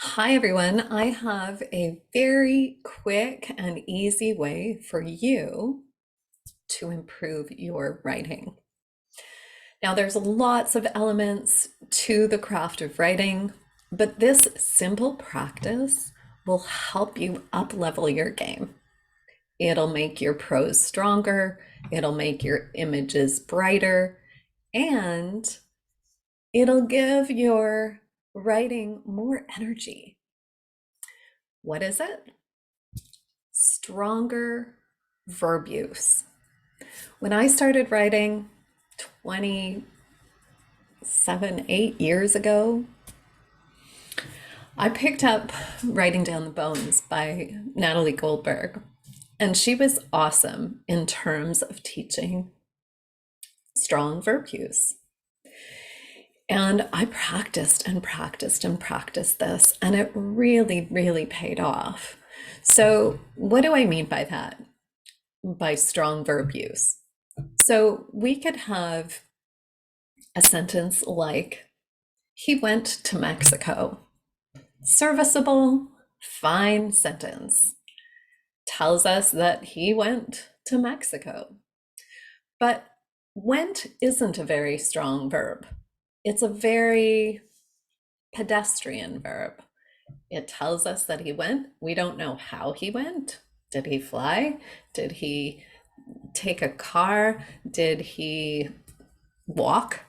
Hi, everyone. I have a very quick and easy way for you to improve your writing. Now, there's lots of elements to the craft of writing, but this simple practice will help you up level your game. It'll make your prose stronger, it'll make your images brighter, and it'll give your writing more energy. What is it? Stronger verb use. When I started writing 27, 8 years ago, I picked up Writing Down the Bones by Natalie Goldberg. And she was awesome in terms of teaching strong verb use. And I practiced and practiced and practiced this, and it really, really paid off. So, what do I mean by that? By strong verb use. So we could have a sentence like, he went to Mexico. Serviceable, fine sentence. Tells us that he went to Mexico. But went isn't a very strong verb. It's a very pedestrian verb. It tells us that he went. We don't know how he went. Did he fly? Did he take a car? Did he walk?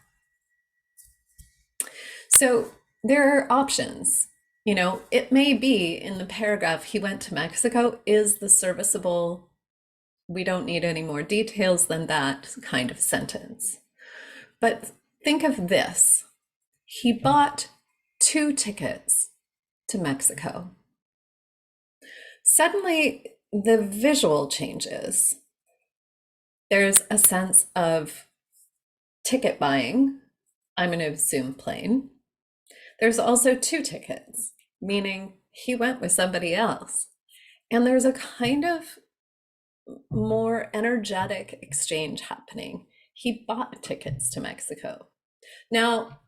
So there are options. It may be in the paragraph, he went to Mexico, is the serviceable, we don't need any more details than that kind of sentence. But think of this. He bought 2 tickets to Mexico. Suddenly, the visual changes. There's a sense of ticket buying. I'm going to assume plane. There's also 2 tickets, meaning he went with somebody else. And there's a kind of more energetic exchange happening. He bought tickets to Mexico. Now,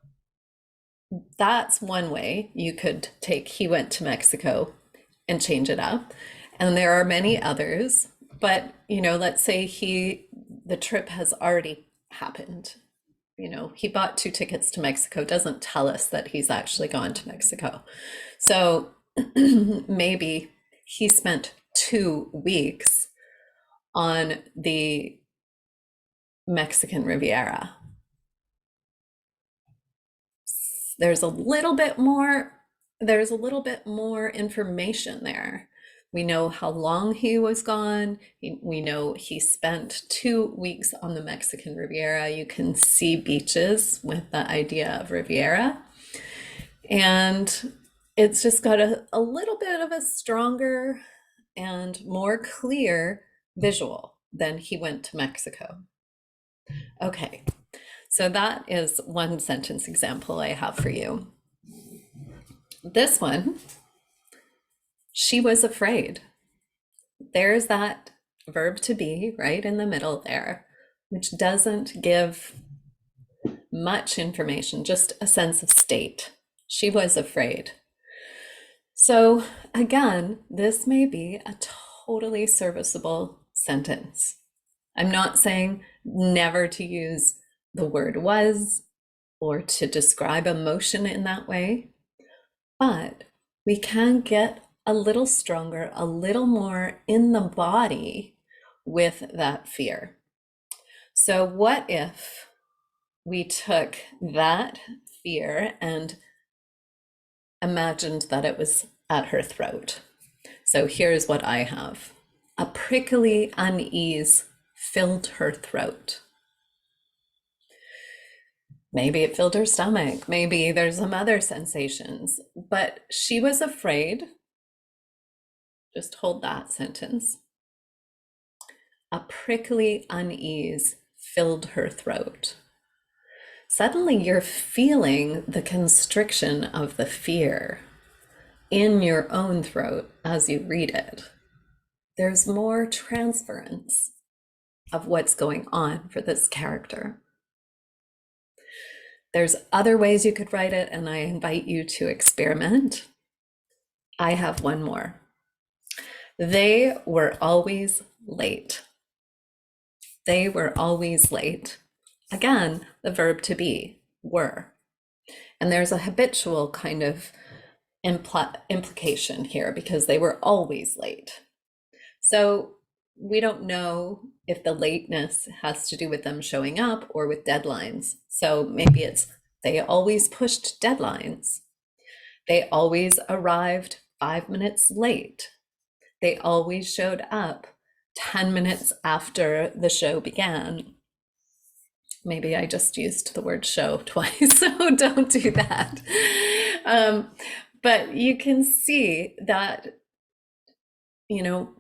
that's one way you could take he went to Mexico and change it up. And there are many others, but let's say the trip has already happened. He bought 2 tickets to Mexico, doesn't tell us that he's actually gone to Mexico. So maybe he spent 2 weeks on the Mexican Riviera. There's a little bit more information there. We know how long he was gone. We know he spent 2 weeks on the Mexican Riviera. You can see beaches with the idea of Riviera. And it's just got a little bit of a stronger and more clear visual than he went to Mexico. Okay, so that is one sentence example I have for you. This one, she was afraid. There's that verb to be right in the middle there, which doesn't give much information, just a sense of state. She was afraid. So again, this may be a totally serviceable sentence. I'm not saying never to use the word was or to describe emotion in that way, but we can get a little stronger, a little more in the body with that fear. So what if we took that fear and imagined that it was at her throat? So here's what I have. A prickly unease filled her throat. Maybe it filled her stomach. Maybe there's some other sensations, but she was afraid. Just hold that sentence. A prickly unease filled her throat. Suddenly you're feeling the constriction of the fear in your own throat as you read it. There's more transference of what's going on for this character. There's other ways you could write it, and I invite you to experiment. I have one more. They were always late. They were always late. Again, the verb to be, were. And there's a habitual kind of implication here because they were always late. So we don't know if the lateness has to do with them showing up or with deadlines. So maybe it's they always pushed deadlines. They always arrived 5 minutes late. They always showed up 10 minutes after the show began. Maybe I just used the word show twice, so don't do that. But you can see that,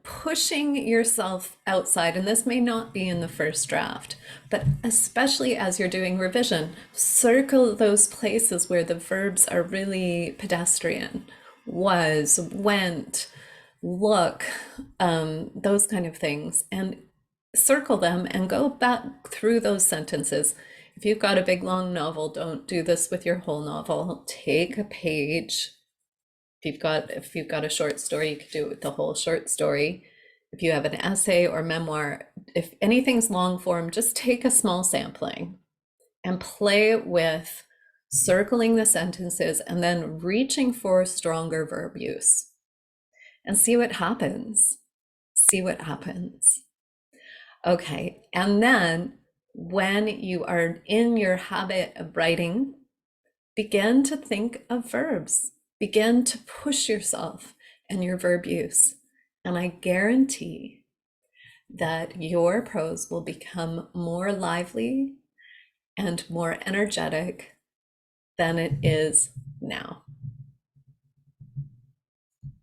pushing yourself outside, and this may not be in the first draft, but especially as you're doing revision, circle those places where the verbs are really pedestrian. Was, went, look, those kind of things, and circle them and go back through those sentences. If you've got a big long novel, don't do this with your whole novel. Take a page. If you've got a short story, you could do it with the whole short story. If you have an essay or memoir, if anything's long form, just take a small sampling and play with circling the sentences and then reaching for stronger verb use and see what happens. See what happens. Okay, and then when you are in your habit of writing, begin to think of verbs. Begin to push yourself and your verb use. And I guarantee that your prose will become more lively and more energetic than it is now.